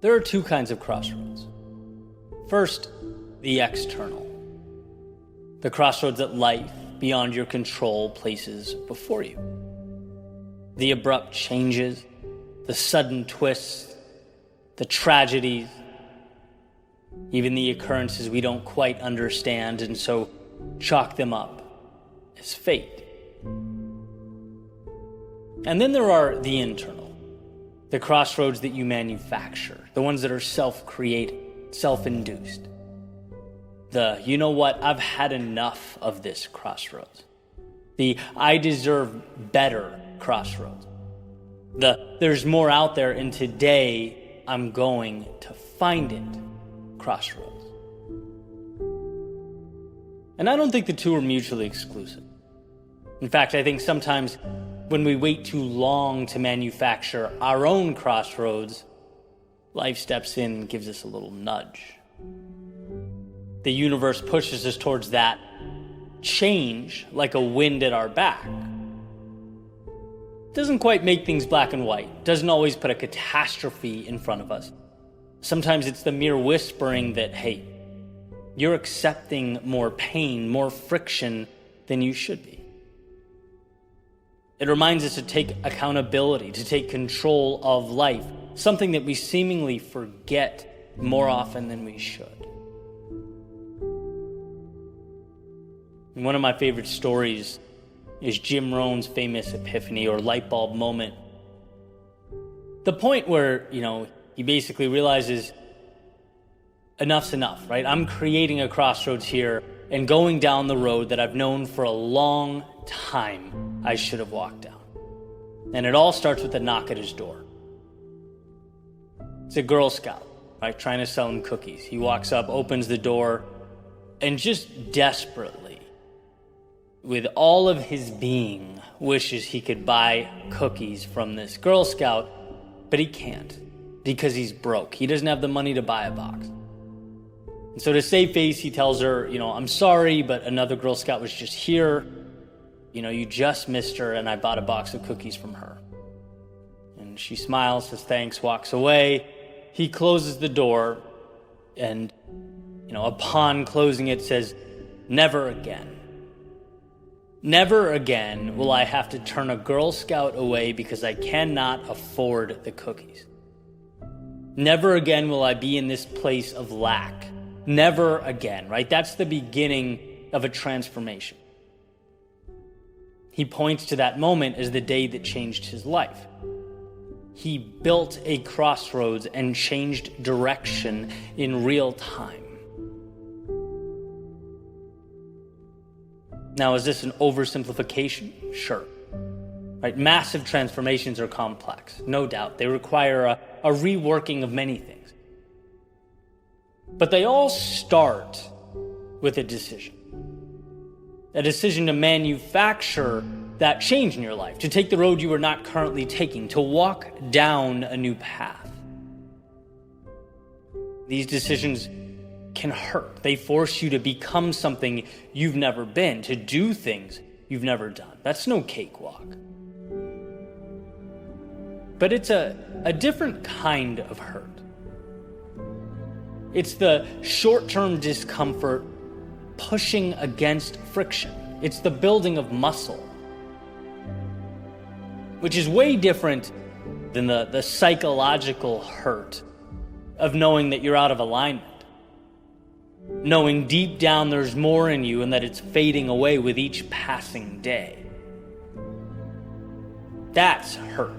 There are two kinds of crossroads. First, the external. The crossroads that life, beyond your control, places before you. The abrupt changes, the sudden twists, the tragedies, even the occurrences we don't quite understand, and so chalk them up as fate. And then there are the internal, the crossroads that you manufacture, the ones that are self-created, self-induced. You know what, I've had enough of this crossroads. The I deserve better crossroads. There's more out there, and today I'm going to find it crossroads. And I don't think the two are mutually exclusive. In fact, I think sometimes when we wait too long to manufacture our own crossroads, life steps in and gives us a little nudge. The universe pushes us towards that change like a wind at our back. Doesn't quite make things black and white, doesn't always put a catastrophe in front of us. Sometimes it's the mere whispering that, hey, you're accepting more pain, more friction than you should be. It reminds us to take accountability, to take control of life, something that we seemingly forget more often than we should. And one of my favorite stories is Jim Rohn's famous epiphany or light bulb moment. The point where, he basically realizes enough's enough, right? I'm creating a crossroads here and going down the road that I've known for a long time I should have walked down. And it all starts with a knock at his door. It's a Girl Scout, right, trying to sell him cookies. He walks up, opens the door, and just desperately, with all of his being, wishes he could buy cookies from this Girl Scout, but he can't because he's broke. He doesn't have the money to buy a box. And so to save face, he tells her, I'm sorry, but another Girl Scout was just here. You just missed her, and I bought a box of cookies from her. And she smiles, says thanks, walks away. He closes the door, and, upon closing it, says, never again. Never again will I have to turn a Girl Scout away because I cannot afford the cookies. Never again will I be in this place of lack. Never again, right? That's the beginning of a transformation. He points to that moment as the day that changed his life. He built a crossroads and changed direction in real time. Now, is this an oversimplification? Sure. Right? Massive transformations are complex, no doubt. They require a reworking of many things. But they all start with a decision. A decision to manufacture that change in your life, to take the road you are not currently taking, to walk down a new path. These decisions can hurt. They force you to become something you've never been, to do things you've never done. That's no cakewalk. But it's a different kind of hurt. It's the short-term discomfort pushing against friction. It's the building of muscle, which is way different than the psychological hurt of knowing that you're out of alignment. Knowing deep down there's more in you and that it's fading away with each passing day. That's hurt.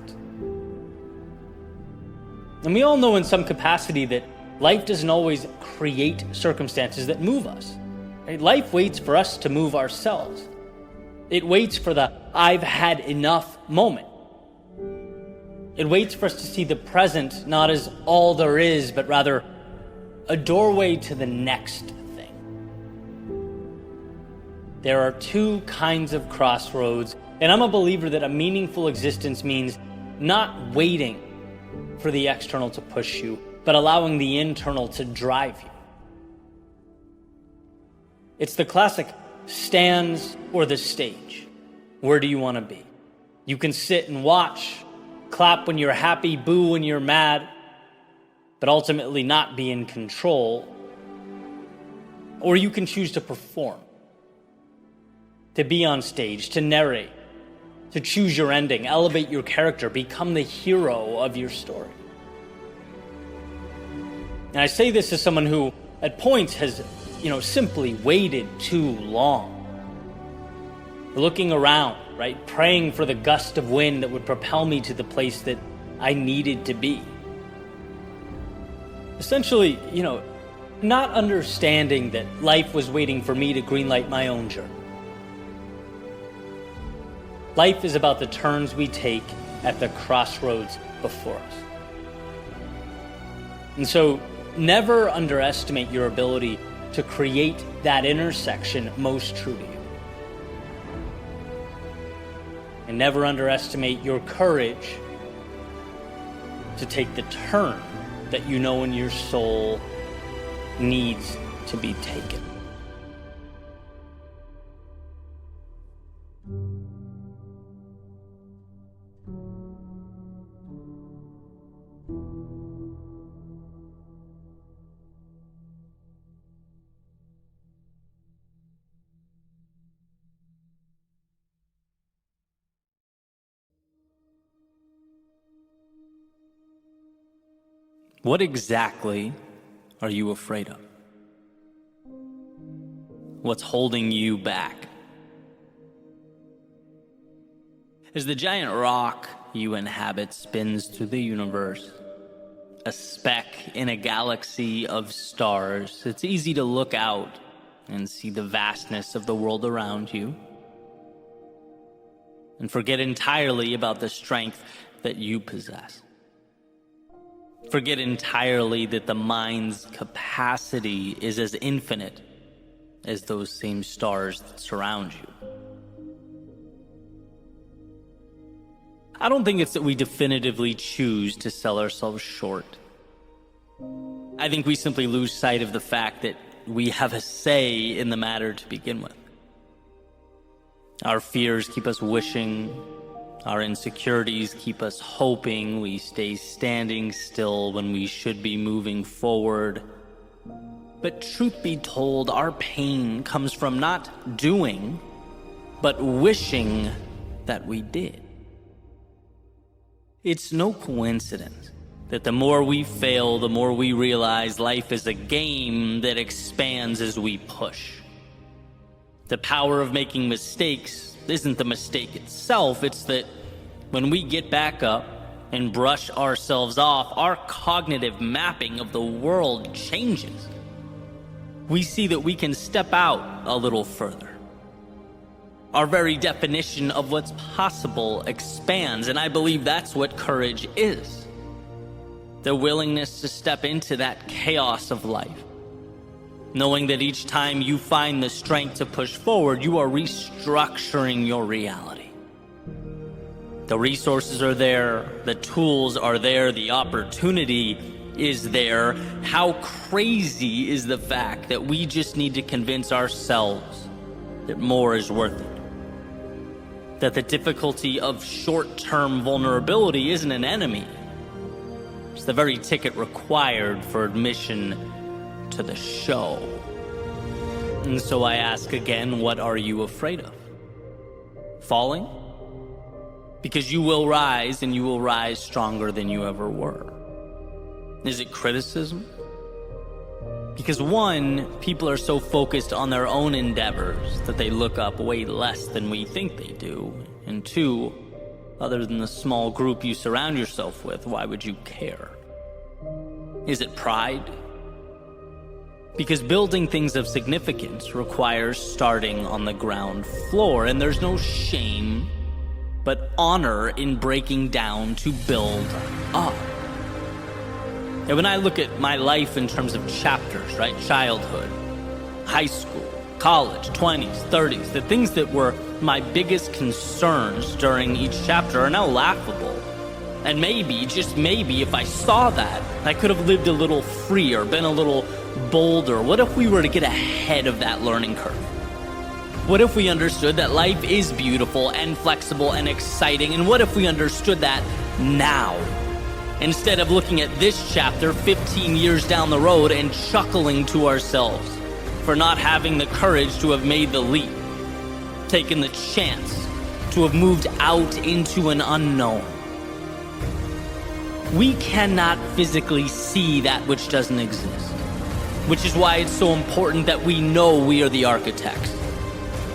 And we all know in some capacity that life doesn't always create circumstances that move us. Right? Life waits for us to move ourselves. It waits for the I've had enough moment. It waits for us to see the present not as all there is, but rather a doorway to the next thing. There are two kinds of crossroads, and I'm a believer that a meaningful existence means not waiting for the external to push you, but allowing the internal to drive you. It's the classic stands or the stage. Where do you want to be? You can sit and watch, clap when you're happy, boo when you're mad. but ultimately not be in control. Or you can choose to perform, to be on stage, to narrate, to choose your ending, elevate your character, become the hero of your story. And I say this as someone who, at points, has, simply waited too long. Looking around, right? Praying for the gust of wind that would propel me to the place that I needed to be. Essentially, not understanding that life was waiting for me to greenlight my own journey. Life is about the turns we take at the crossroads before us. And so, never underestimate your ability to create that intersection most true to you. And never underestimate your courage to take the turn that you know in your soul needs to be taken. What exactly are you afraid of? What's holding you back? As the giant rock you inhabit spins through the universe, a speck in a galaxy of stars, it's easy to look out and see the vastness of the world around you and forget entirely about the strength that you possess. Forget entirely that the mind's capacity is as infinite as those same stars that surround you. I don't think it's that we definitively choose to sell ourselves short. I think we simply lose sight of the fact that we have a say in the matter to begin with. Our fears keep us wishing. Our insecurities keep us hoping. We stay standing still when we should be moving forward. But truth be told, our pain comes from not doing, but wishing that we did. It's no coincidence that the more we fail, the more we realize life is a game that expands as we push. The power of making mistakes isn't the mistake itself, it's that when we get back up and brush ourselves off, our cognitive mapping of the world changes. We see that we can step out a little further. Our very definition of what's possible expands, and I believe that's what courage is. The willingness to step into that chaos of life, knowing that each time you find the strength to push forward, you are restructuring your reality. The resources are there, the tools are there, the opportunity is there. How crazy is the fact that we just need to convince ourselves that more is worth it? That the difficulty of short-term vulnerability isn't an enemy. It's the very ticket required for admission to the show. And so I ask again, what are you afraid of? Falling? Because you will rise, and you will rise stronger than you ever were. Is it criticism? Because one, people are so focused on their own endeavors that they look up way less than we think they do. And two, other than the small group you surround yourself with, why would you care? Is it pride? Because building things of significance requires starting on the ground floor, and there's no shame but honor in breaking down to build up. And when I look at my life in terms of chapters, right? Childhood, high school, college, 20s, 30s, the things that were my biggest concerns during each chapter are now laughable. And maybe, just maybe, if I saw that, I could have lived a little freer, been a little bolder. What if we were to get ahead of that learning curve? What if we understood that life is beautiful and flexible and exciting? And what if we understood that now? instead of looking at this chapter 15 years down the road and chuckling to ourselves for not having the courage to have made the leap, taken the chance to have moved out into an unknown. We cannot physically see that which doesn't exist, which is why it's so important that we know we are the architects,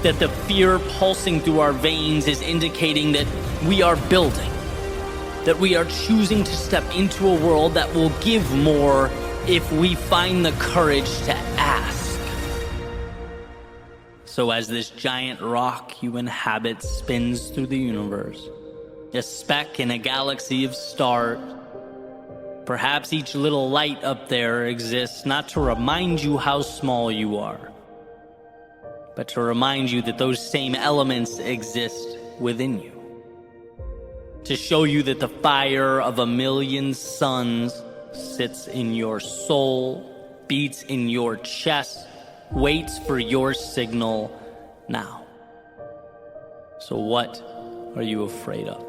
that the fear pulsing through our veins is indicating that we are building, that we are choosing to step into a world that will give more if we find the courage to ask. So as this giant rock you inhabit spins through the universe, a speck in a galaxy of stars, perhaps each little light up there exists not to remind you how small you are, but to remind you that those same elements exist within you. To show you that the fire of a million suns sits in your soul, beats in your chest, waits for your signal now. So what are you afraid of?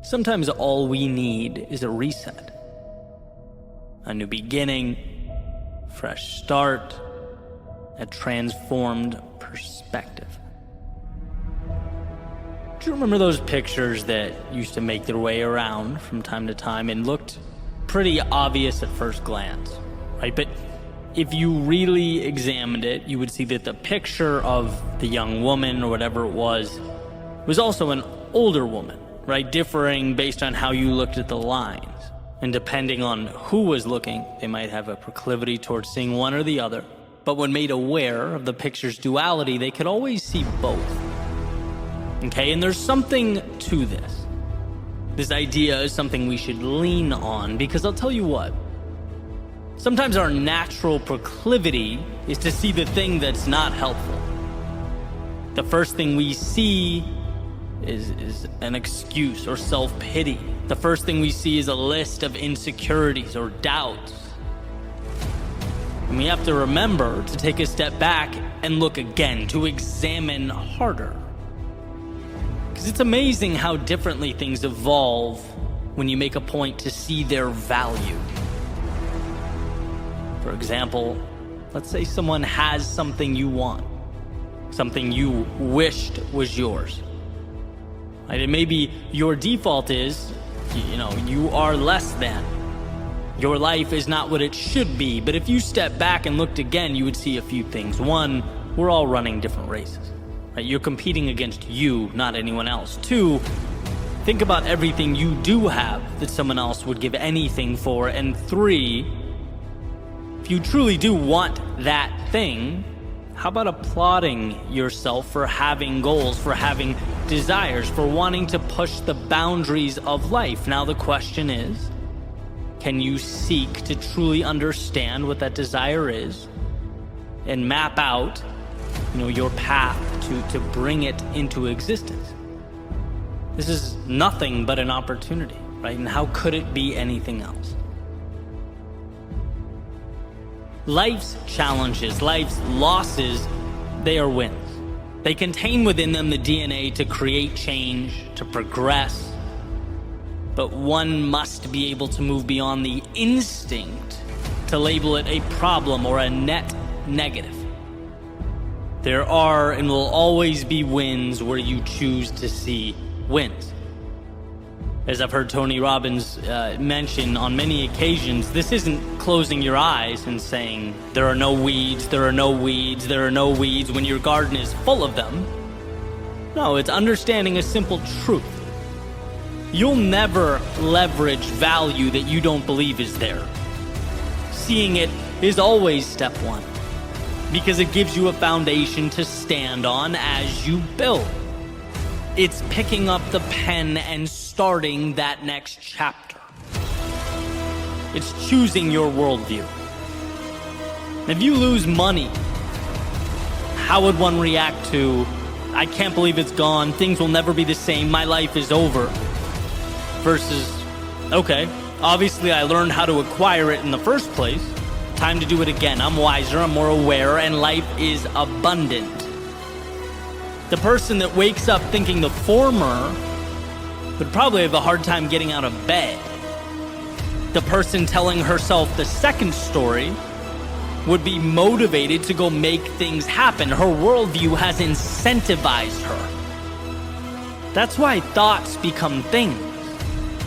Sometimes all we need is a reset, a new beginning, fresh start, a transformed perspective. Do you remember those pictures that used to make their way around from time to time and looked pretty obvious at first glance, right? But if you really examined it, you would see that the picture of the young woman or whatever it was also an older woman, right? Differing based on how you looked at the lines. And depending on who was looking, they might have a proclivity towards seeing one or the other. But when made aware of the picture's duality, they could always see both. Okay, and there's something to this. This idea is something we should lean on, because I'll tell you what, sometimes our natural proclivity is to see the thing that's not helpful. The first thing we see is an excuse or self-pity. The first thing we see is a list of insecurities or doubts. And we have to remember to take a step back and look again, to examine harder. Because it's amazing how differently things evolve when you make a point to see their value. For example, let's say someone has something you want, something you wished was yours. Right? And maybe your default is, you are less than. Your life is not what it should be. But if you step back and looked again, you would see a few things. One, we're all running different races. Right? You're competing against you, not anyone else. Two, think about everything you do have that someone else would give anything for. And three, if you truly do want that thing, how about applauding yourself for having goals, for having desires, for wanting to push the boundaries of life? Now the question is, can you seek to truly understand what that desire is and map out, your path to bring it into existence? This is nothing but an opportunity, right? And how could it be anything else? Life's challenges, life's losses, they are wins. They contain within them the DNA to create change, to progress. But one must be able to move beyond the instinct to label it a problem or a net negative. There are and will always be wins where you choose to see wins. As I've heard Tony Robbins mention on many occasions, this isn't closing your eyes and saying, there are no weeds, there are no weeds, there are no weeds, when your garden is full of them. No, it's understanding a simple truth. You'll never leverage value that you don't believe is there. Seeing it is always step one, because it gives you a foundation to stand on as you build. It's picking up the pen and starting that next chapter. It's choosing your worldview. If you lose money, how would one react to, I can't believe it's gone, things will never be the same, my life is over? versus, okay, obviously I learned how to acquire it in the first place. Time to do it again. I'm wiser, I'm more aware, and life is abundant. The person that wakes up thinking the former would probably have a hard time getting out of bed. The person telling herself the second story would be motivated to go make things happen. Her worldview has incentivized her. That's why thoughts become things.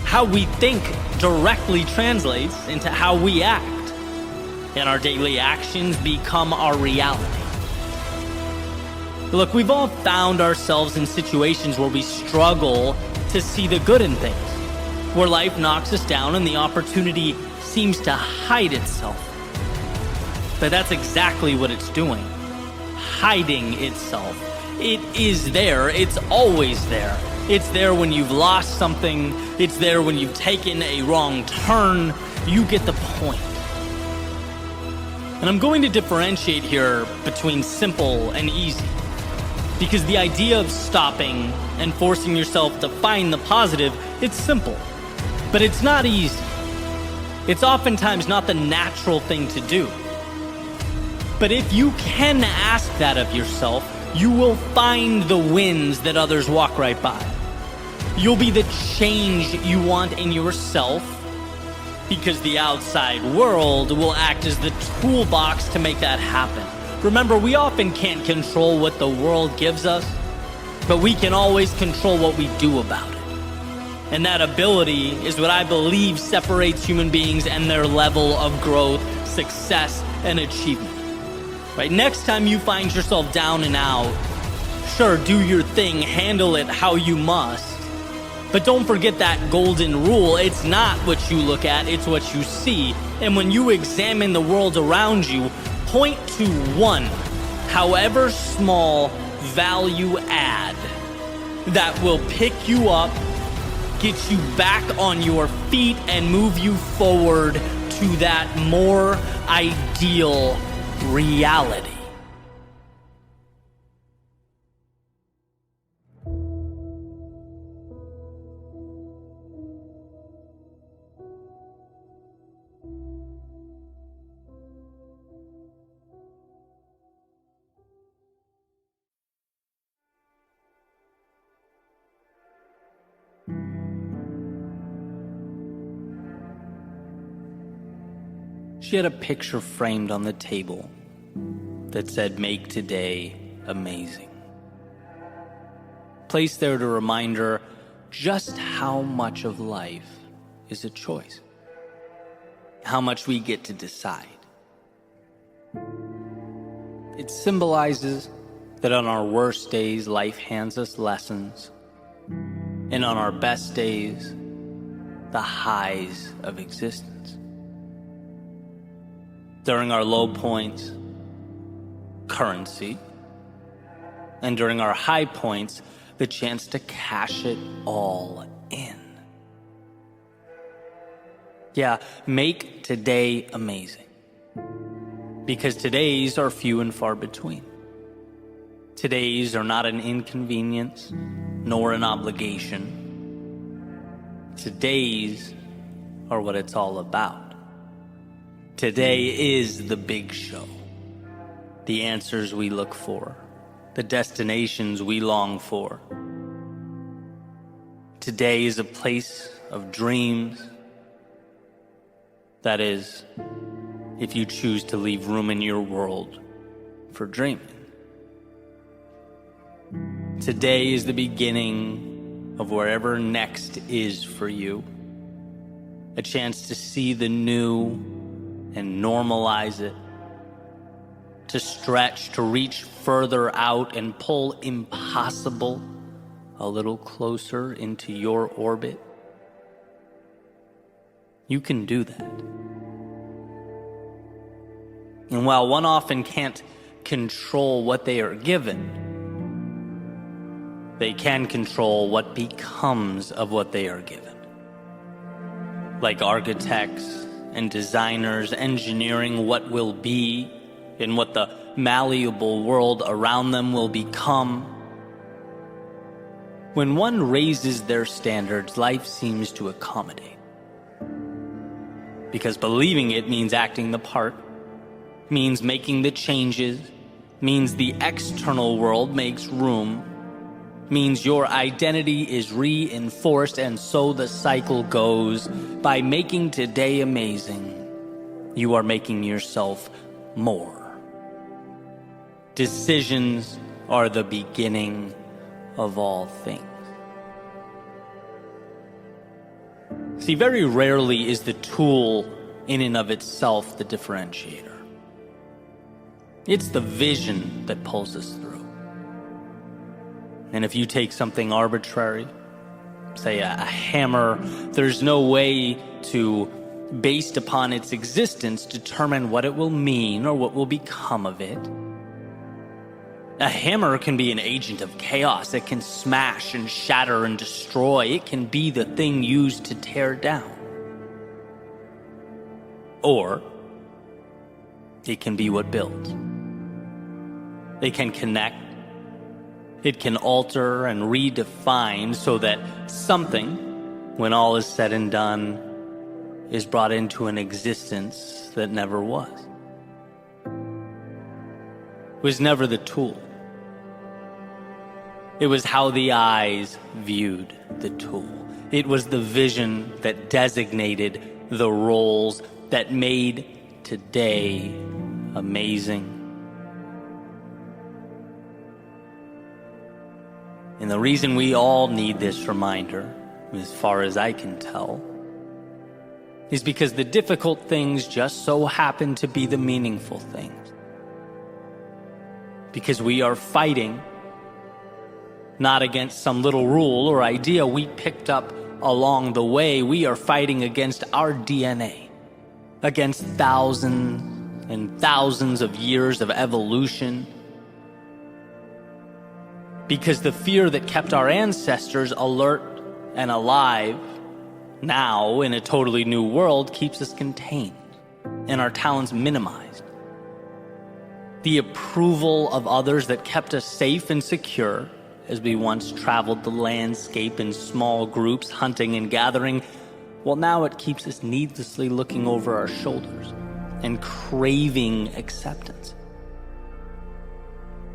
How we think directly translates into how we act, and our daily actions become our reality. Look, we've all found ourselves in situations where we struggle to see the good in things, where life knocks us down and the opportunity seems to hide itself. But that's exactly what it's doing, hiding itself. It is there, it's always there. It's there when you've lost something, it's there when you've taken a wrong turn. You get the point. And I'm going to differentiate here between simple and easy, because the idea of stopping and forcing yourself to find the positive, it's simple, but it's not easy. It's oftentimes not the natural thing to do. But if you can ask that of yourself, you will find the wins that others walk right by. You'll be the change you want in yourself, because the outside world will act as the toolbox to make that happen. Remember, we often can't control what the world gives us, but we can always control what we do about it. And that ability is what I believe separates human beings and their level of growth, success, and achievement. Right? Next time you find yourself down and out, sure, do your thing, handle it how you must. But don't forget that golden rule. It's not what you look at, it's what you see. And when you examine the world around you, point to one, however small, value add that will pick you up, get you back on your feet, and move you forward to that more ideal reality. She had a picture framed on the table that said, "Make today amazing." Placed there to remind her just how much of life is a choice. How much we get to decide. It symbolizes that on our worst days, life hands us lessons, and on our best days, the highs of existence. During our low points, currency, and during our high points, the chance to cash it all in. Yeah, make today amazing. Because today's are few and far between. Today's are not an inconvenience, nor an obligation. Today's are what it's all about. Today is the big show. The answers we look for. The destinations we long for. Today is a place of dreams. That is, if you choose to leave room in your world for dreaming. Today is the beginning of wherever next is for you. A chance to see the new and normalize it. To stretch, to reach further out and pull impossible a little closer into your orbit. You can do that. And while one often can't control what they are given, they can control what becomes of what they are given. Like architects and designers engineering what will be and what the malleable world around them will become. When one raises their standards, life seems to accommodate. Because believing it means acting the part, means making the changes, means the external world makes room, means your identity is reinforced, and so the cycle goes. By making today amazing, you are making yourself more. Decisions are the beginning of all things. See, very rarely is the tool in and of itself the differentiator. It's the vision that pulls us through. And if you take something arbitrary, say a hammer, there's no way to, based upon its existence, determine what it will mean or what will become of it. A hammer can be an agent of chaos. It can smash and shatter and destroy. It can be the thing used to tear down. Or it can be what builds. It can connect. It can alter and redefine so that something, when all is said and done, is brought into an existence that never was. It was never the tool. It was how the eyes viewed the tool. It was the vision that designated the roles that made today amazing. And the reason we all need this reminder, as far as I can tell, is because the difficult things just so happen to be the meaningful things. Because we are fighting not against some little rule or idea we picked up along the way. We are fighting against our DNA, against thousands and thousands of years of evolution. Because the fear that kept our ancestors alert and alive now in a totally new world keeps us contained and our talents minimized. The approval of others that kept us safe and secure as we once traveled the landscape in small groups, hunting and gathering, well, now it keeps us needlessly looking over our shoulders and craving acceptance.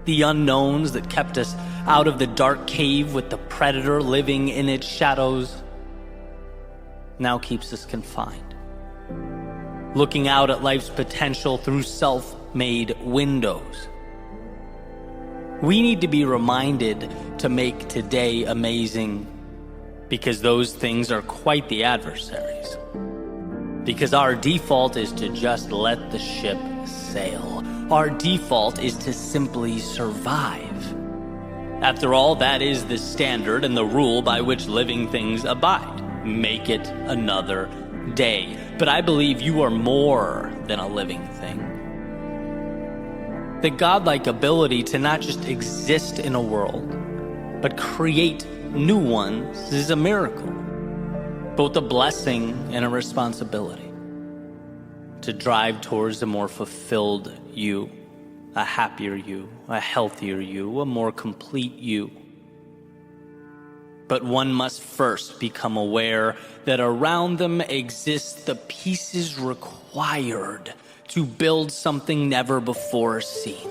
The unknowns that kept us out of the dark cave with the predator living in its shadows now keeps us confined, looking out at life's potential through self-made windows. We need to be reminded to make today amazing, because those things are quite the adversaries. Because our default is to just let the ship sail. Our default is to simply survive. After all, that is the standard and the rule by which living things abide. Make it another day. But I believe you are more than a living thing. The godlike ability to not just exist in a world, but create new ones is a miracle, both a blessing and a responsibility. To drive towards a more fulfilled you, a happier you, a healthier you, a more complete you. But one must first become aware that around them exist the pieces required to build something never before seen.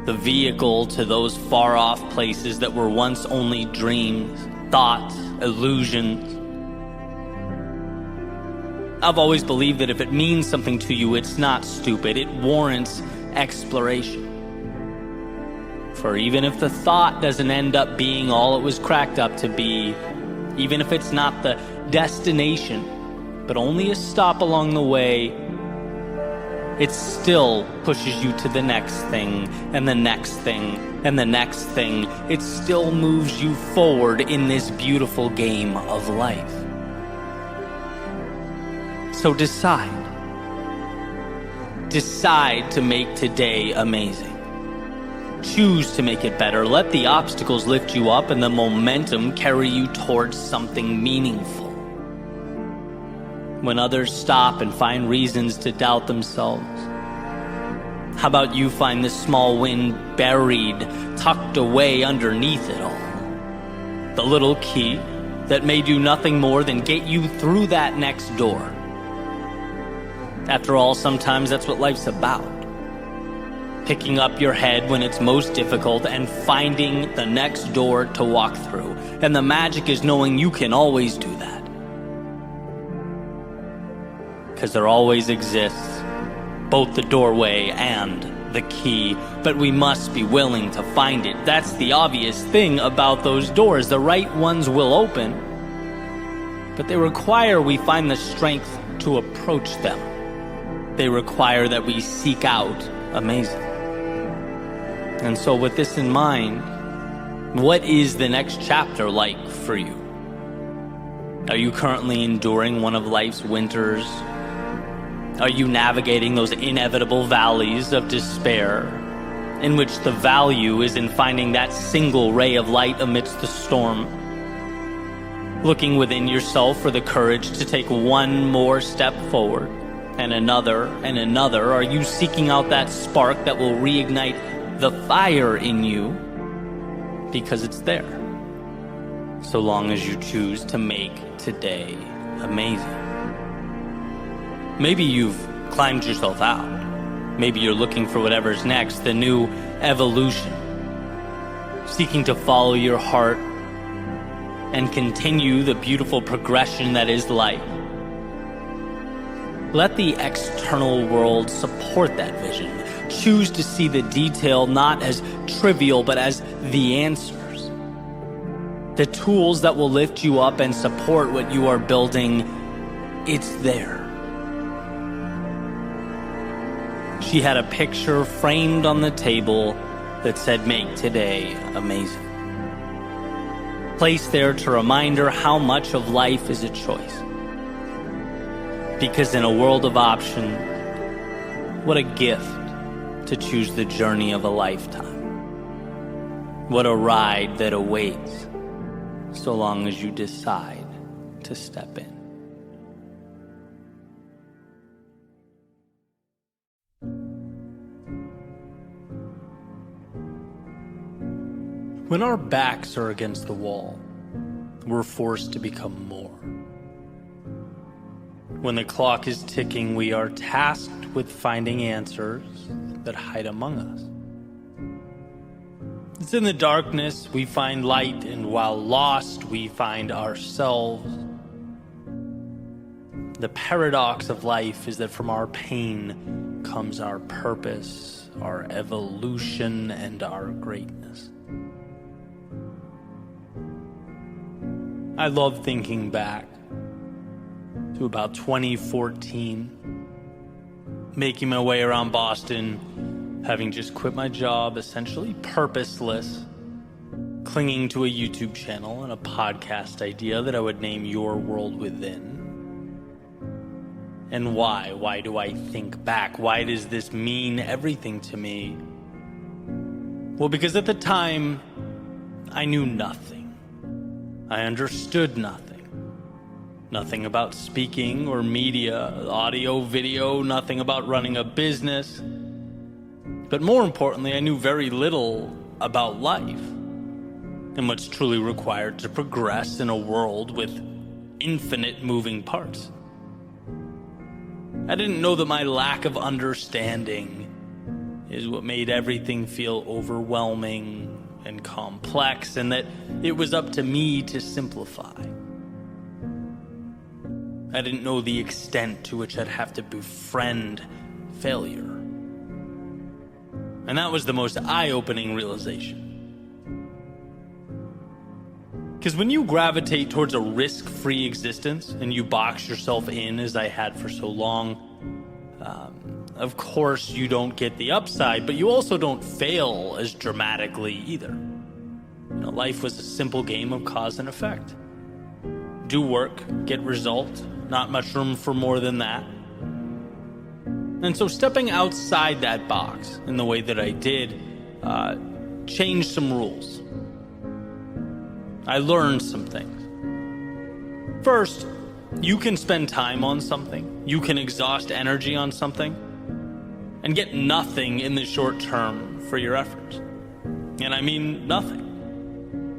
The vehicle to those far-off places that were once only dreams, thoughts, illusions. I've always believed that if it means something to you, it's not stupid. It warrants exploration. For even if the thought doesn't end up being all it was cracked up to be, even if it's not the destination, but only a stop along the way, it still pushes you to the next thing, and the next thing, and the next thing. It still moves you forward in this beautiful game of life. So decide. Decide to make today amazing. Choose to make it better. Let the obstacles lift you up and the momentum carry you towards something meaningful. When others stop and find reasons to doubt themselves, how about you find this small win buried, tucked away underneath it all? the little key that may do nothing more than get you through that next door. After all, sometimes that's what life's about. Picking up your head when it's most difficult and finding the next door to walk through. And the magic is knowing you can always do that. Because there always exists both the doorway and the key, but we must be willing to find it. That's the obvious thing about those doors. The right ones will open, but they require we find the strength to approach them. They require that we seek out amazing. And so with this in mind, what is the next chapter like for you? Are you currently enduring one of life's winters? Are you navigating those inevitable valleys of despair, in which the value is in finding that single ray of light amidst the storm? Looking within yourself for the courage to take one more step forward, and another, are you seeking out that spark that will reignite the fire in you? Because it's there, so long as you choose to make today amazing. Maybe you've climbed yourself out. Maybe you're looking for whatever's next, the new evolution, seeking to follow your heart and continue the beautiful progression that is life. Let the external world support that vision. Choose to see the detail not as trivial, but as the answers. The tools that will lift you up and support what you are building, it's there. She had a picture framed on the table that said, "Make today amazing." Placed there to remind her how much of life is a choice. Because in a world of options, what a gift to choose the journey of a lifetime. What a ride that awaits, so long as you decide to step in. When our backs are against the wall, we're forced to become more. When the clock is ticking, we are tasked with finding answers that hide among us. It's in the darkness we find light, and while lost, we find ourselves. The paradox of life is that from our pain comes our purpose, our evolution, and our greatness. I love thinking back to about 2014, making my way around Boston, having just quit my job, essentially purposeless, clinging to a YouTube channel and a podcast idea that I would name Your World Within. And why? Why do I think back? Why does this mean everything to me? Well, because at the time, I knew nothing. I understood nothing. Nothing about speaking or media, audio, video, nothing about running a business. But more importantly, I knew very little about life and what's truly required to progress in a world with infinite moving parts. I didn't know that my lack of understanding is what made everything feel overwhelming and complex, and that it was up to me to simplify. I didn't know the extent to which I'd have to befriend failure. And that was the most eye-opening realization. Because when you gravitate towards a risk-free existence and you box yourself in, as I had for so long, of course you don't get the upside, but you also don't fail as dramatically either. You know, life was a simple game of cause and effect. Do work, get result, not much room for more than that. And so stepping outside that box in the way that I did changed some rules. I learned some things. First, you can spend time on something, you can exhaust energy on something, and get nothing in the short term for your efforts. And I mean nothing.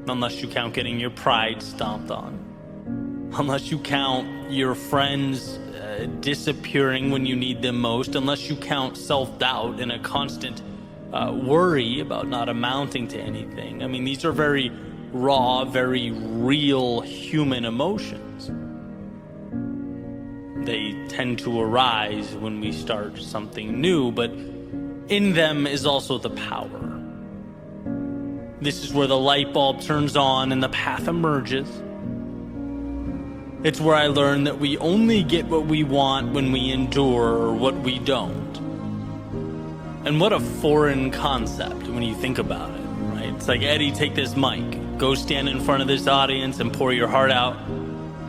unless you count getting your pride stomped on, unless you count your friends disappearing when you need them most, unless you count self-doubt and a constant worry about not amounting to anything. I mean, these are very raw, very real human emotions. They tend to arise when we start something new, but in them is also the power. This is where the light bulb turns on and the path emerges. It's where I learned that we only get what we want when we endure what we don't. And what a foreign concept when you think about it, right? It's like, Eddie, take this mic, go stand in front of this audience and pour your heart out.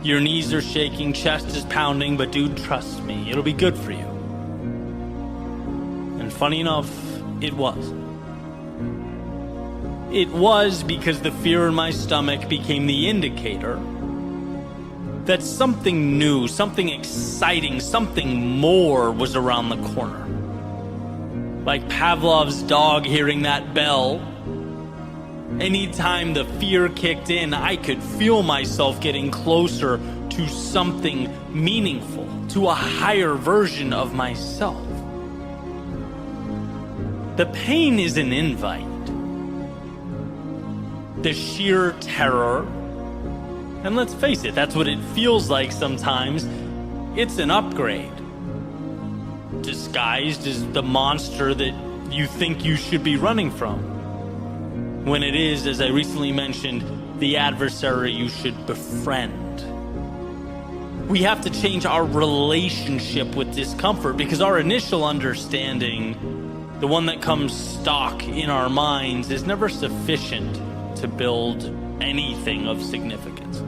Your knees are shaking, chest is pounding, but dude, trust me, it'll be good for you. And funny enough, it was. It was because the fear in my stomach became the indicator that something new, something exciting, something more was around the corner. Like Pavlov's dog hearing that bell. Anytime the fear kicked in, I could feel myself getting closer to something meaningful, to a higher version of myself. The pain is an invite. The sheer terror, and let's face it, that's what it feels like sometimes, it's an upgrade. Disguised as the monster that you think you should be running from. When it is, as I recently mentioned, the adversary you should befriend. We have to change our relationship with discomfort because our initial understanding, the one that comes stock in our minds, is never sufficient to build anything of significance.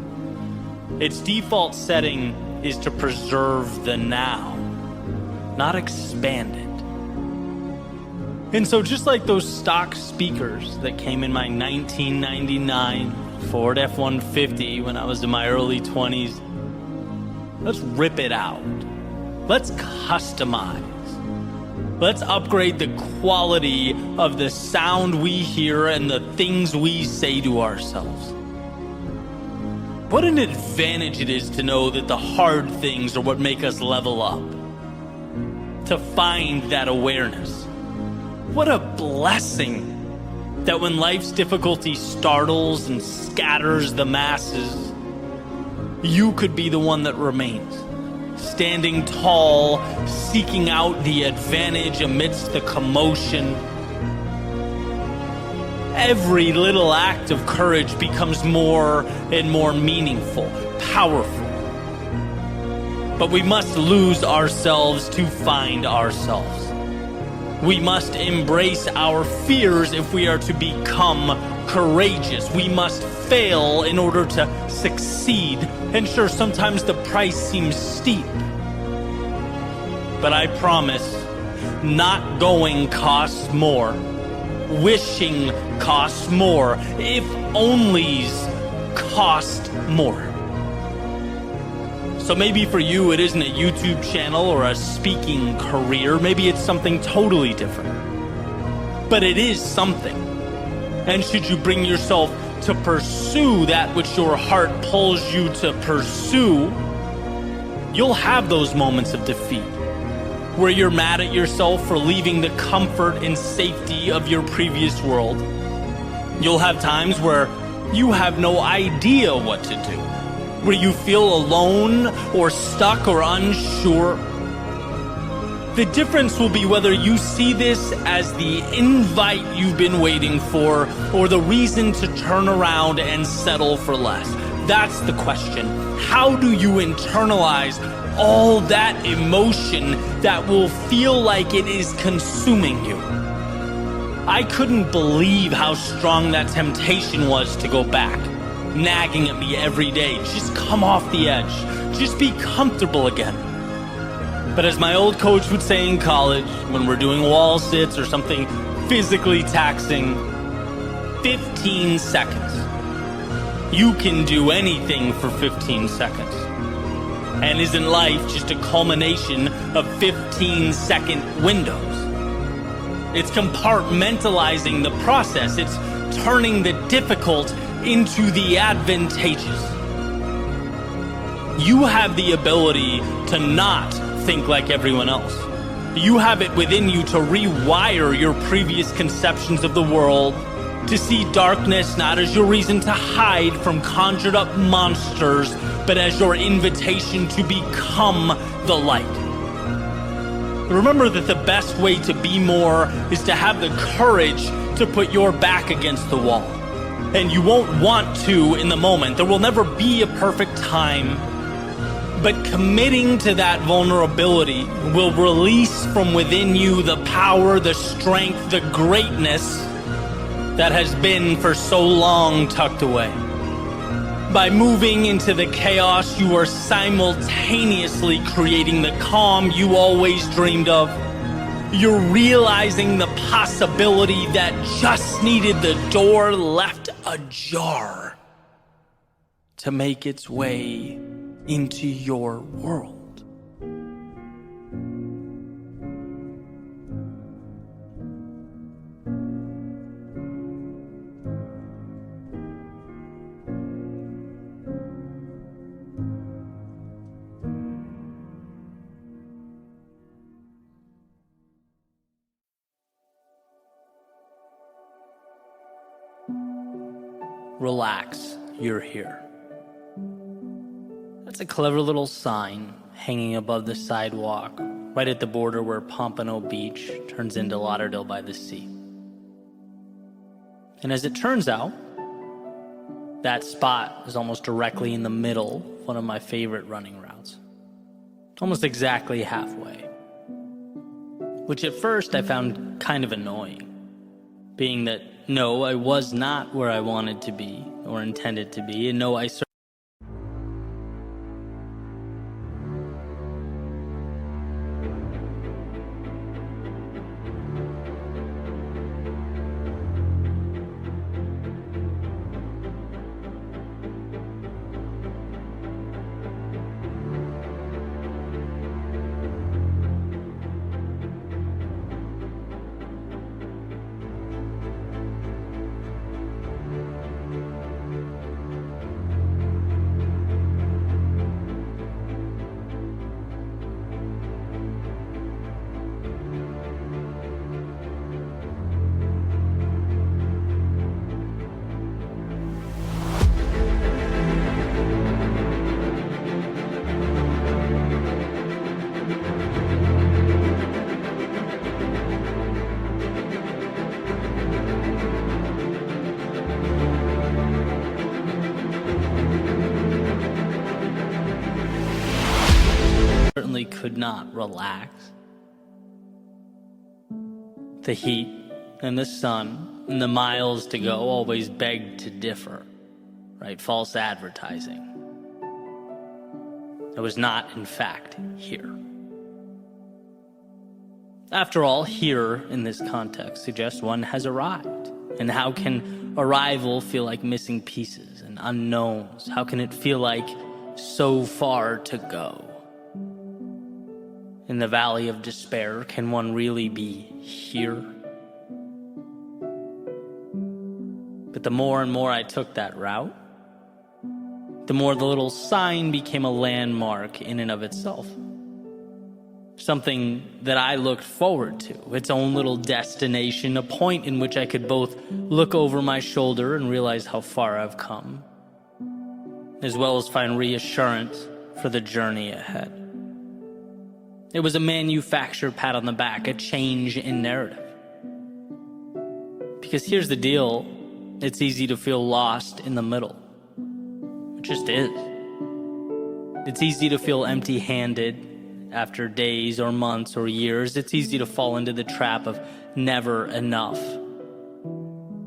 Its default setting is to preserve the now, not expand it. And so just like those stock speakers that came in my 1999 Ford F-150 when I was in my early 20s, let's rip it out. Let's customize. Let's upgrade the quality of the sound we hear and the things we say to ourselves. What an advantage it is to know that the hard things are what make us level up. To find that awareness. What a blessing that when life's difficulty startles and scatters the masses, you could be the one that remains. Standing tall, seeking out the advantage amidst the commotion. Every little act of courage becomes more and more meaningful, powerful. But we must lose ourselves to find ourselves. We must embrace our fears if we are to become courageous. We must fail in order to succeed. And sure, sometimes the price seems steep. But I promise, not going costs more. Wishing costs more. If onlys cost more. So maybe for you it isn't a YouTube channel or a speaking career. Maybe it's something totally different. But it is something. And should you bring yourself to pursue that which your heart pulls you to pursue, you'll have those moments of defeat where you're mad at yourself for leaving the comfort and safety of your previous world. You'll have times where you have no idea what to do, where you feel alone or stuck or unsure. The difference will be whether you see this as the invite you've been waiting for or the reason to turn around and settle for less. That's the question. How do you internalize all that emotion that will feel like it is consuming you? I couldn't believe how strong that temptation was to go back, nagging at me every day. Just come off the edge. Just be comfortable again. But as my old coach would say in college, when we're doing wall sits or something physically taxing, 15 seconds. You can do anything for 15 seconds. And isn't life just a culmination of 15-second windows? It's compartmentalizing the process. It's turning the difficult into the advantageous. You have the ability to not think like everyone else. You have it within you to rewire your previous conceptions of the world, to see darkness not as your reason to hide from conjured up monsters, but as your invitation to become the light. Remember that the best way to be more is to have the courage to put your back against the wall. And you won't want to in the moment. There will never be a perfect time. But committing to that vulnerability will release from within you the power, the strength, the greatness that has been for so long tucked away. By moving into the chaos, you are simultaneously creating the calm you always dreamed of. You're realizing the possibility that just needed the door left ajar to make its way into your world. Relax, you're here. That's a clever little sign hanging above the sidewalk, right at the border where Pompano Beach turns into Lauderdale by the Sea. And as it turns out, that spot is almost directly in the middle of one of my favorite running routes. Almost exactly halfway. Which at first I found kind of annoying, being that no, I was not where I wanted to be or intended to be, and no, I certainly could not relax. The heat and the sun and the miles to go always begged to differ, right? False advertising. I was not, in fact, here. After all, here in this context suggests one has arrived. And how can arrival feel like missing pieces and unknowns? How can it feel like so far to go? In the valley of despair, can one really be here? But the more and more I took that route, the more the little sign became a landmark in and of itself. Something that I looked forward to, its own little destination, a point in which I could both look over my shoulder and realize how far I've come, as well as find reassurance for the journey ahead. It was a manufactured pat on the back, a change in narrative. Because here's the deal, it's easy to feel lost in the middle. It just is. It's easy to feel empty-handed after days or months or years. It's easy to fall into the trap of never enough.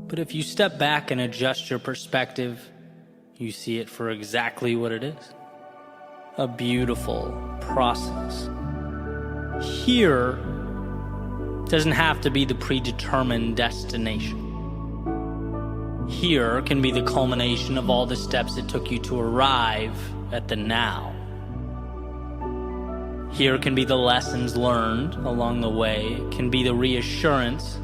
But if you step back and adjust your perspective, you see it for exactly what it is. A beautiful process. Here doesn't have to be the predetermined destination. Here can be the culmination of all the steps it took you to arrive at the now. Here can be the lessons learned along the way. It can be the reassurance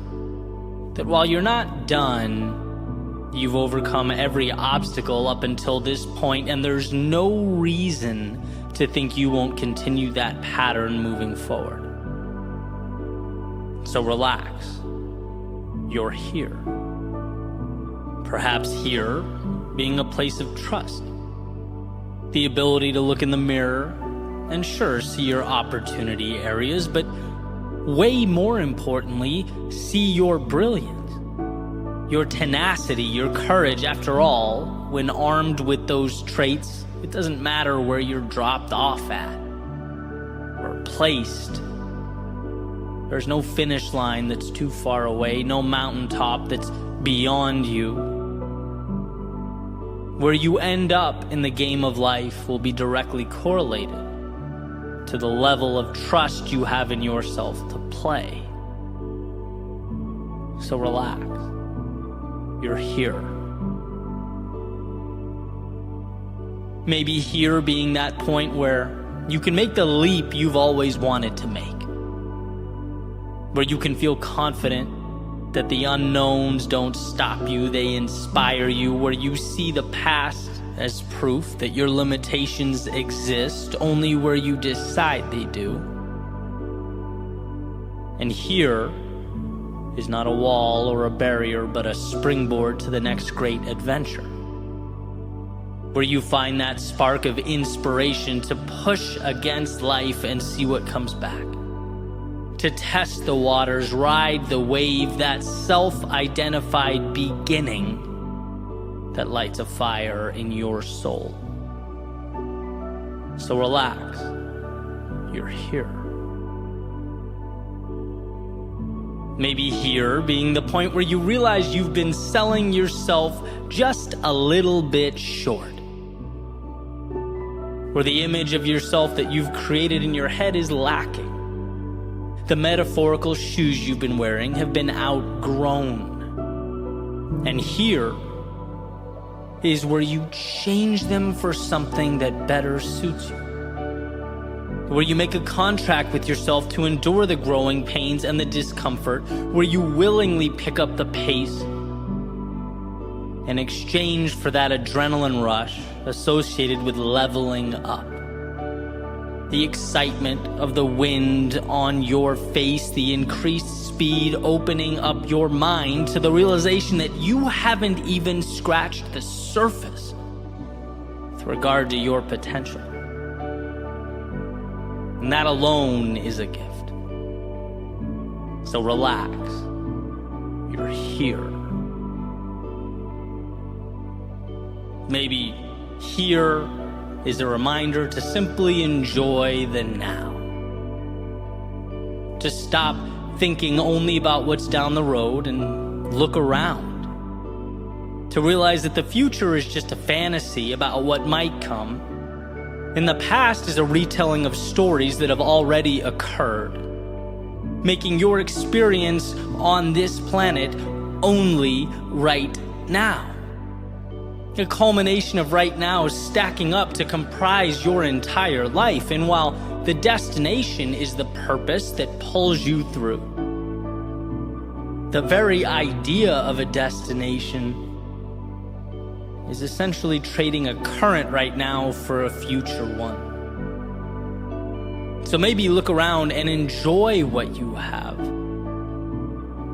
that while you're not done, You've overcome every obstacle up until this point, and there's no reason to think you won't continue that pattern moving forward. So relax. You're here. Perhaps here being a place of trust. The ability to look in the mirror and sure, see your opportunity areas, but way more importantly, see your brilliance, your tenacity, your courage. After all, when armed with those traits, it doesn't matter where you're dropped off at or placed. There's no finish line that's too far away, no mountaintop that's beyond you. Where you end up in the game of life will be directly correlated to the level of trust you have in yourself to play. So relax. You're here. Maybe here being that point where you can make the leap you've always wanted to make. Where you can feel confident that the unknowns don't stop you, they inspire you. Where you see the past as proof that your limitations exist only where you decide they do. And here is not a wall or a barrier, but a springboard to the next great adventure. Where you find that spark of inspiration to push against life and see what comes back. To test the waters, ride the wave, that self-identified beginning that lights a fire in your soul. So relax. You're here. Maybe here being the point where you realize you've been selling yourself just a little bit short. Where the image of yourself that you've created in your head is lacking. The metaphorical shoes you've been wearing have been outgrown. And here is where you change them for something that better suits you. Where you make a contract with yourself to endure the growing pains and the discomfort, where you willingly pick up the pace in exchange for that adrenaline rush associated with leveling up. The excitement of the wind on your face, the increased speed opening up your mind to the realization that you haven't even scratched the surface with regard to your potential. And that alone is a gift. So relax. You're here. Maybe here is a reminder to simply enjoy the now. To stop thinking only about what's down the road and look around. To realize that the future is just a fantasy about what might come. And the past is a retelling of stories that have already occurred. Making your experience on this planet only right now. A culmination of right now is stacking up to comprise your entire life. And while the destination is the purpose that pulls you through, the very idea of a destination is essentially trading a current right now for a future one. So maybe look around and enjoy what you have.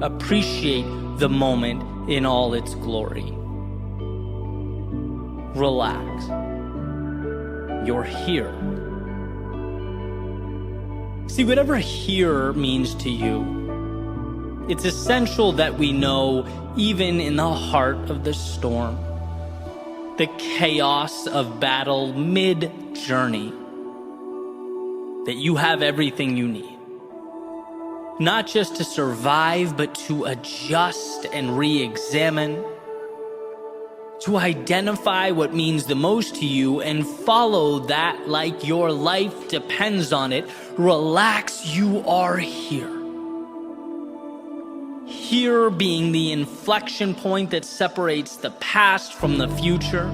Appreciate the moment in all its glory. Relax. You're here. See, whatever here means to you, it's essential that we know, even in the heart of the storm, the chaos of battle mid-journey, that you have everything you need. Not just to survive, but to adjust and re-examine, to identify what means the most to you and follow that like your life depends on it. Relax, you are here. Here being the inflection point that separates the past from the future,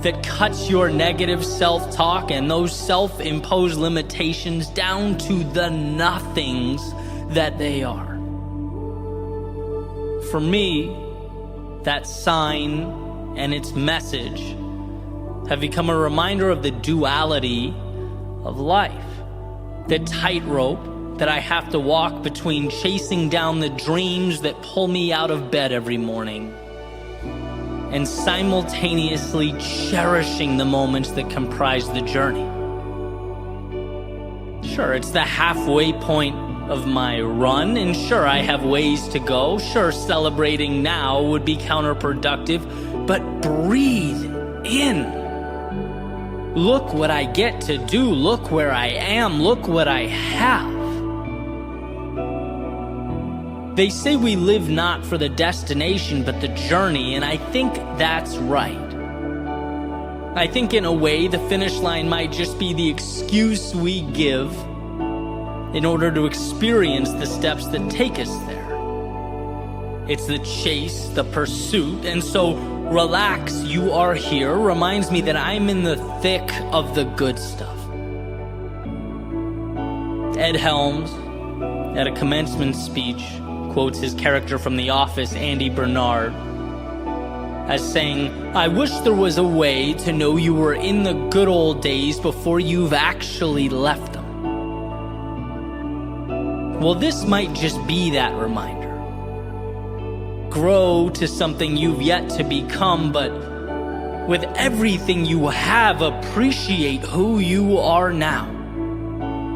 that cuts your negative self-talk and those self-imposed limitations down to the nothings that they are. For me, that sign and its message have become a reminder of the duality of life. The tightrope that I have to walk between chasing down the dreams that pull me out of bed every morning and simultaneously cherishing the moments that comprise the journey. Sure, it's the halfway point of my run, and sure, I have ways to go. Sure, celebrating now would be counterproductive, but breathe in. Look what I get to do. Look where I am. Look what I have. They say we live not for the destination, but the journey, and I think that's right. I think in a way, the finish line might just be the excuse we give in order to experience the steps that take us there. It's the chase, the pursuit, and so relax, you are here reminds me that I'm in the thick of the good stuff. Ed Helms, at a commencement speech, quotes his character from The Office, Andy Bernard, as saying, "I wish there was a way to know you were in the good old days before you've actually left them." Well, this might just be that reminder. Grow to something you've yet to become, but with everything you have, appreciate who you are now.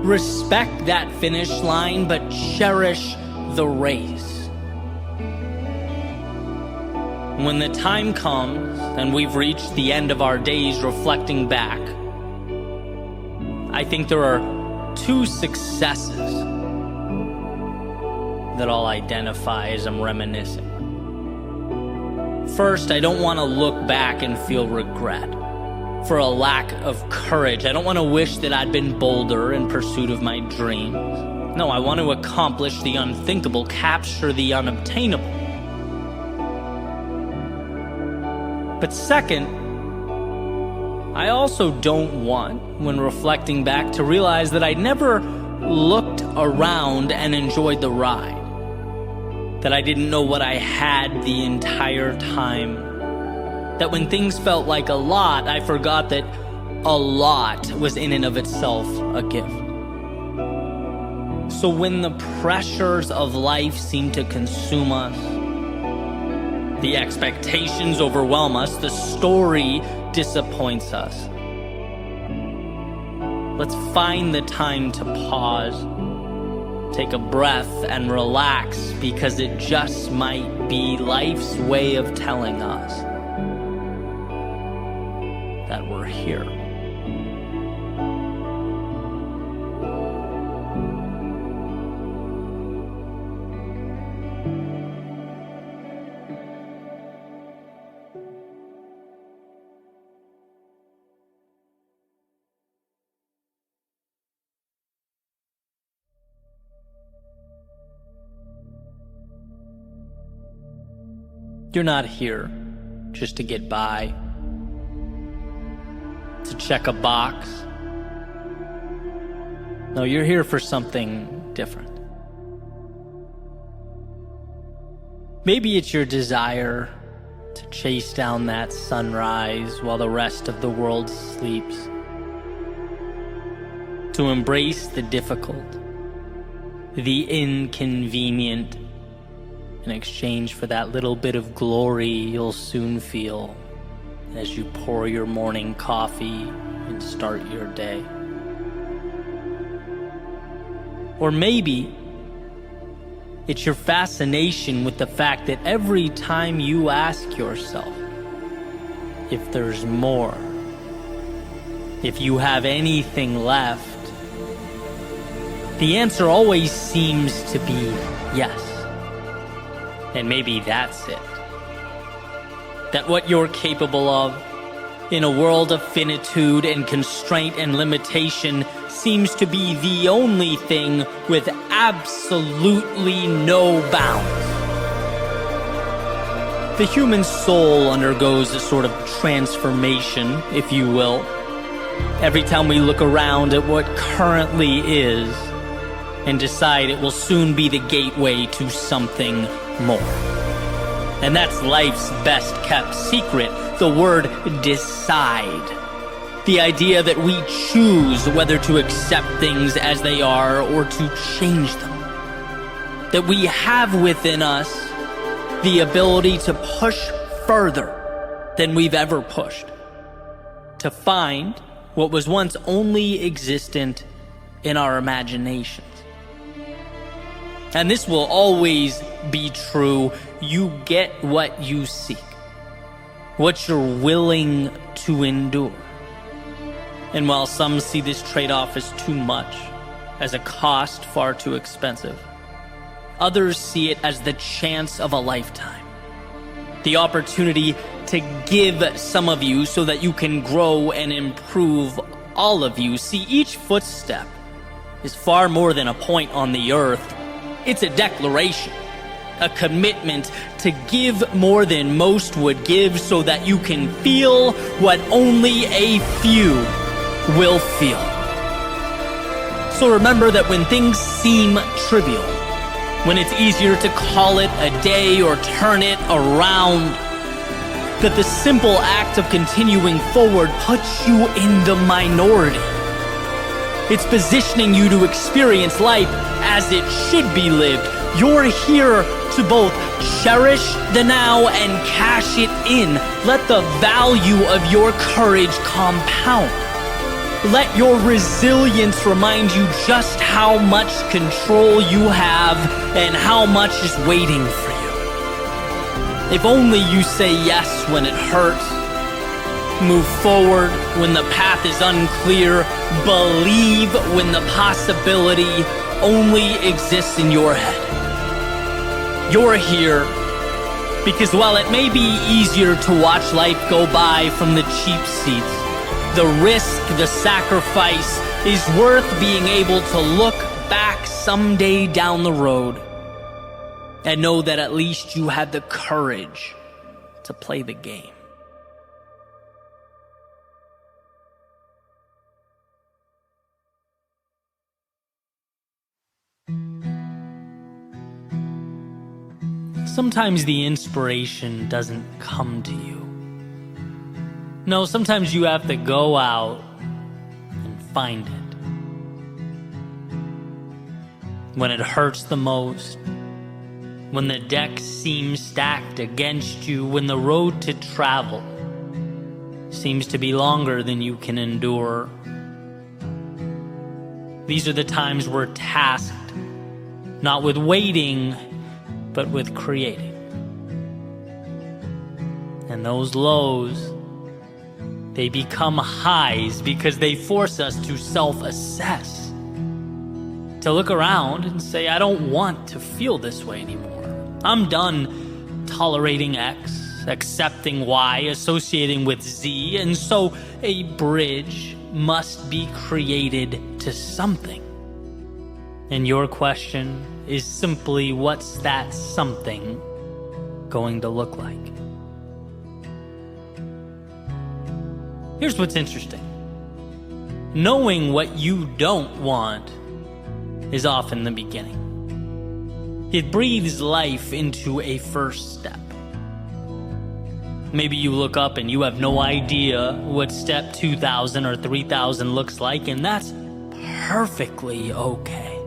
Respect that finish line, but cherish the race. When the time comes and we've reached the end of our days reflecting back, I think there are two successes that I'll identify as I'm reminiscing. First, I don't want to look back and feel regret for a lack of courage. I don't want to wish that I'd been bolder in pursuit of my dreams. No, I want to accomplish the unthinkable, capture the unobtainable. But second, I also don't want, when reflecting back, to realize that I never looked around and enjoyed the ride. That I didn't know what I had the entire time. That when things felt like a lot, I forgot that a lot was in and of itself a gift. So when the pressures of life seem to consume us, the expectations overwhelm us, the story disappoints us, let's find the time to pause, take a breath, and relax, because it just might be life's way of telling us that we're here. You're not here just to get by, to check a box. No, you're here for something different. Maybe it's your desire to chase down that sunrise while the rest of the world sleeps, to embrace the difficult, the inconvenient, in exchange for that little bit of glory you'll soon feel as you pour your morning coffee and start your day. Or maybe it's your fascination with the fact that every time you ask yourself if there's more, if you have anything left, the answer always seems to be yes. And maybe that's it. That what you're capable of, in a world of finitude and constraint and limitation, seems to be the only thing with absolutely no bounds. The human soul undergoes a sort of transformation, if you will, every time we look around at what currently is and decide it will soon be the gateway to something more. And that's life's best kept secret, the word decide. The idea that we choose whether to accept things as they are or to change them. That we have within us the ability to push further than we've ever pushed. To find what was once only existent in our imaginations. And this will always be true. You get what you seek, what you're willing to endure. And while some see this trade-off as too much, as a cost far too expensive, others see it as the chance of a lifetime. The opportunity to give some of you so that you can grow and improve all of you. See, each footstep is far more than a point on the earth. It's a declaration, a commitment to give more than most would give so that you can feel what only a few will feel. So remember that when things seem trivial, when it's easier to call it a day or turn it around, that the simple act of continuing forward puts you in the minority. It's positioning you to experience life as it should be lived. You're here to both cherish the now and cash it in. Let the value of your courage compound. Let your resilience remind you just how much control you have and how much is waiting for you. If only you say yes when it hurts, move forward when the path is unclear, believe when the possibility only exists in your head. You're here because while it may be easier to watch life go by from the cheap seats, the risk, the sacrifice is worth being able to look back someday down the road and know that at least you had the courage to play the game. Sometimes the inspiration doesn't come to you. No, sometimes you have to go out and find it. When it hurts the most, when the deck seems stacked against you, when the road to travel seems to be longer than you can endure. These are the times we're tasked, not with waiting, but with creating. And those lows, they become highs because they force us to self-assess. To look around and say, I don't want to feel this way anymore. I'm done tolerating X, accepting Y, associating with Z, and so a bridge must be created to something. And your question is simply, what's that something going to look like? Here's what's interesting. Knowing what you don't want is often the beginning. It breathes life into a first step. Maybe you look up and you have no idea what step 2,000 or 3,000 looks like, and that's perfectly okay.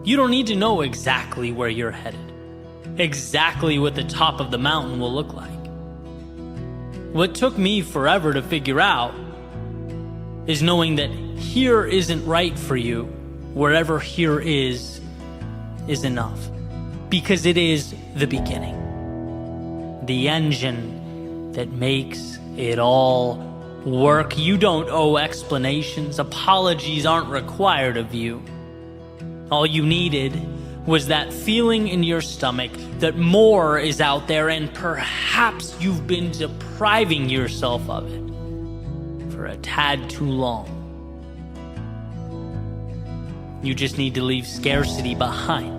You don't need to know exactly where you're headed, exactly what the top of the mountain will look like. What took me forever to figure out is knowing that here isn't right for you, wherever here is enough. Because it is the beginning. The engine that makes it all work. You don't owe explanations. Apologies aren't required of you. All you needed was that feeling in your stomach that more is out there, and perhaps you've been depriving yourself of it for a tad too long. You just need to leave scarcity behind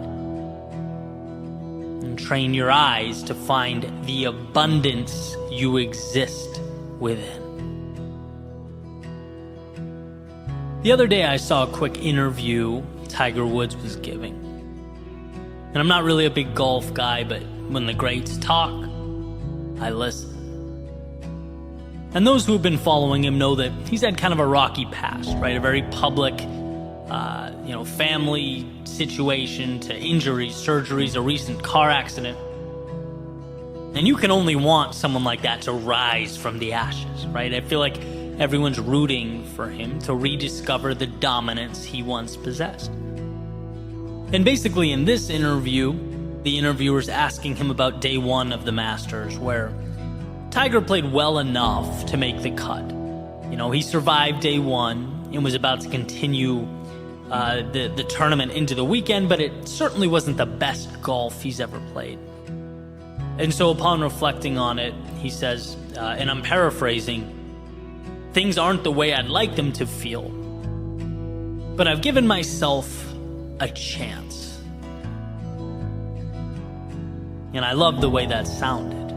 and train your eyes to find the abundance you exist within. The other day I saw a quick interview Tiger Woods was giving. And I'm not really a big golf guy, but When the greats talk, I listen. And those who have been following him know that he's had kind of a rocky past, right? A very public, family situation to injuries, surgeries, a recent car accident. And you can only want someone like that to rise from the ashes, right? I feel like everyone's rooting for him to rediscover the dominance he once possessed. And basically in this interview, the interviewer's asking him about day one of the Masters, where Tiger played well enough to make the cut. He survived day one and was about to continue the tournament into the weekend, but it certainly wasn't the best golf he's ever played. And so upon reflecting on it, he says, and I'm paraphrasing, "Things aren't the way I'd like them to feel, but I've given myself a chance." And I love the way that sounded,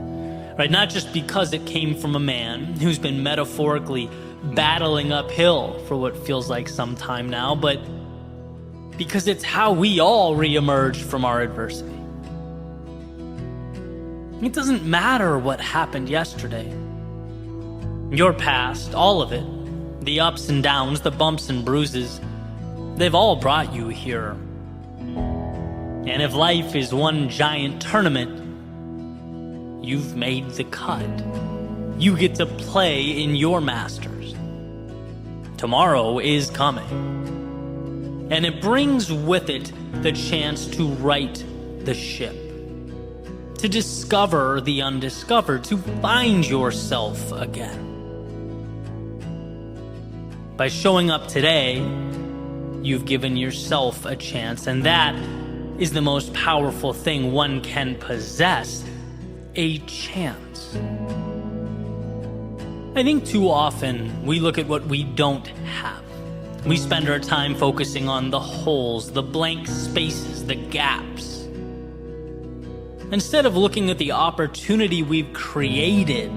right? Not just because it came from a man who's been metaphorically battling uphill for what feels like some time now, but because it's how we all reemerge from our adversity. It doesn't matter what happened yesterday. Your past, all of it, the ups and downs, the bumps and bruises, they've all brought you here. And if life is one giant tournament, you've made the cut. You get to play in your Masters. Tomorrow is coming. And it brings with it the chance to right the ship, to discover the undiscovered, to find yourself again. By showing up today, you've given yourself a chance, and that is the most powerful thing one can possess, a chance. I think too often we look at what we don't have. We spend our time focusing on the holes, the blank spaces, the gaps, instead of looking at the opportunity we've created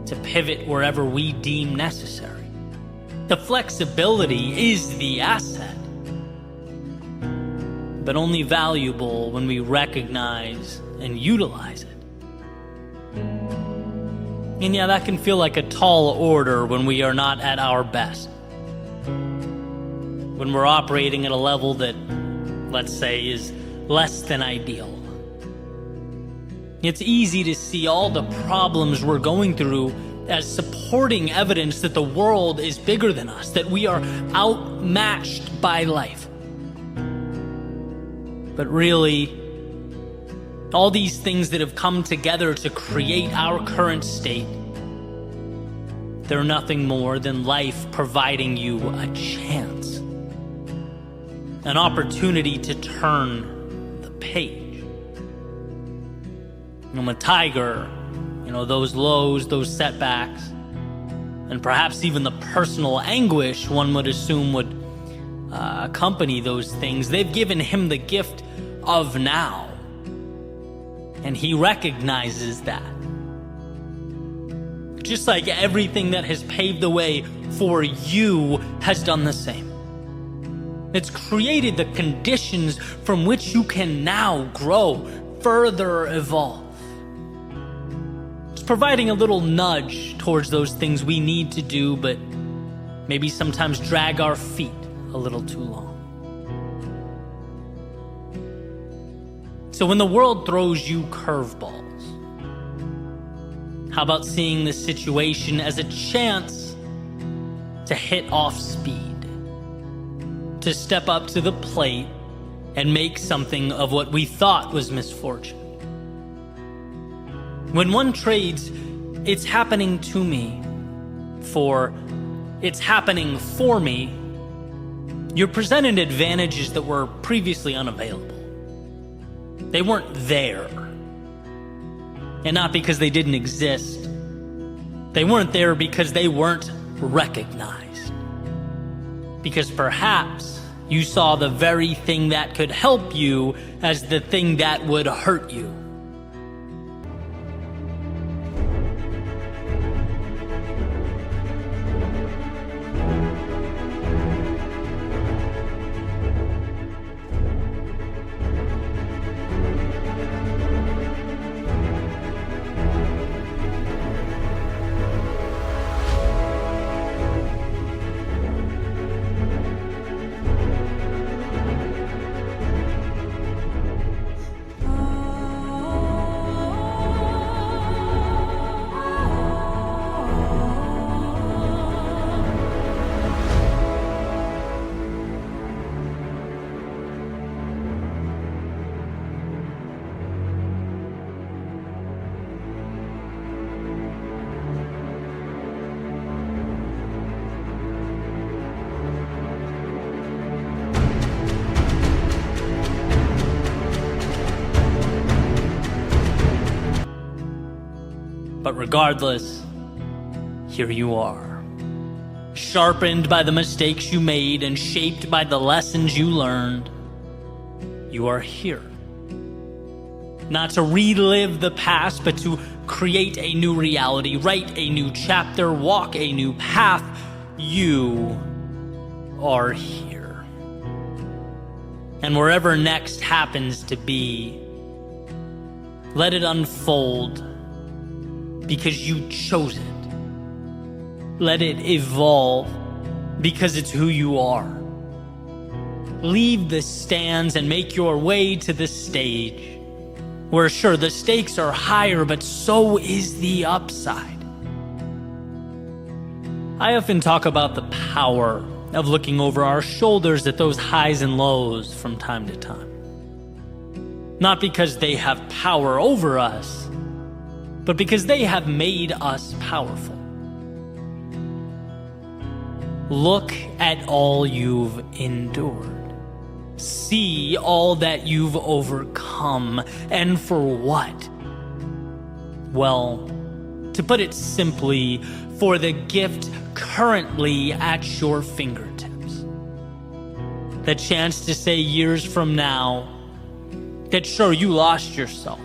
to pivot wherever we deem necessary. The flexibility is the asset, but only valuable when we recognize and utilize it. And yeah, that can feel like a tall order when we are not at our best. When we're operating at a level that, let's say, is less than ideal. It's easy to see all the problems we're going through as supporting evidence that the world is bigger than us, that we are outmatched by life. But really, all these things that have come together to create our current state, they're nothing more than life providing you a chance, an opportunity to turn the page. And with Tiger, those lows, those setbacks, and perhaps even the personal anguish one would assume would accompany those things, they've given him the gift of now. And he recognizes that. Just like everything that has paved the way for you has done the same. It's created the conditions from which you can now grow, further evolve. It's providing a little nudge towards those things we need to do, but maybe sometimes drag our feet a little too long. So when the world throws you curveballs, how about seeing this situation as a chance to hit off speed, to step up to the plate and make something of what we thought was misfortune? When one trades, it's happening to me, for it's happening for me, you're presented advantages that were previously unavailable. They weren't there. And not because they didn't exist. They weren't there because they weren't recognized. Because perhaps you saw the very thing that could help you as the thing that would hurt you. But regardless, here you are, sharpened by the mistakes you made and shaped by the lessons you learned. You are here, not to relive the past, but to create a new reality, write a new chapter, walk a new path. You are here. And wherever next happens to be, let it unfold because you chose it. Let it evolve because it's who you are. Leave the stands and make your way to the stage, where sure, the stakes are higher, but so is the upside. I often talk about the power of looking over our shoulders at those highs and lows from time to time. Not because they have power over us, but because they have made us powerful. Look at all you've endured. See all that you've overcome, and for what? Well, to put it simply, for the gift currently at your fingertips. The chance to say years from now that sure, you lost yourself.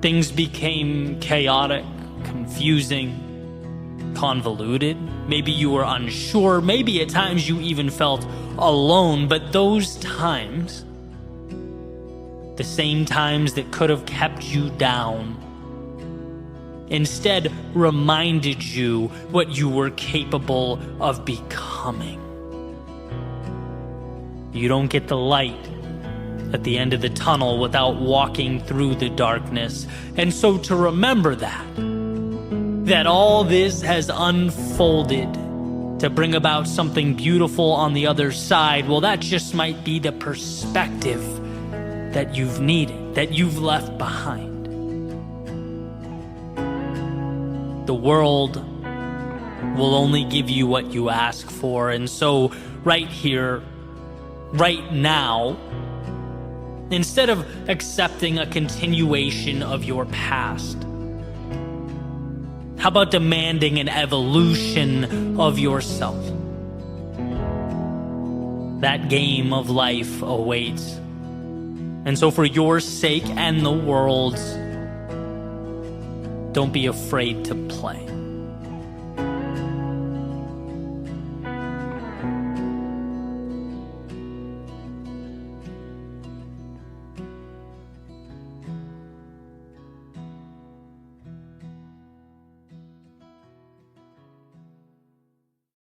Things became chaotic, confusing, convoluted. Maybe you were unsure. Maybe at times you even felt alone. But those times, the same times that could have kept you down, instead reminded you what you were capable of becoming. You don't get the light at the end of the tunnel without walking through the darkness. And so to remember that all this has unfolded to bring about something beautiful on the other side, well, that just might be the perspective that you've needed, that you've left behind. The world will only give you what you ask for, and so right here, right now, instead of accepting a continuation of your past, how about demanding an evolution of yourself? That game of life awaits. And so for your sake and the world's, don't be afraid to play.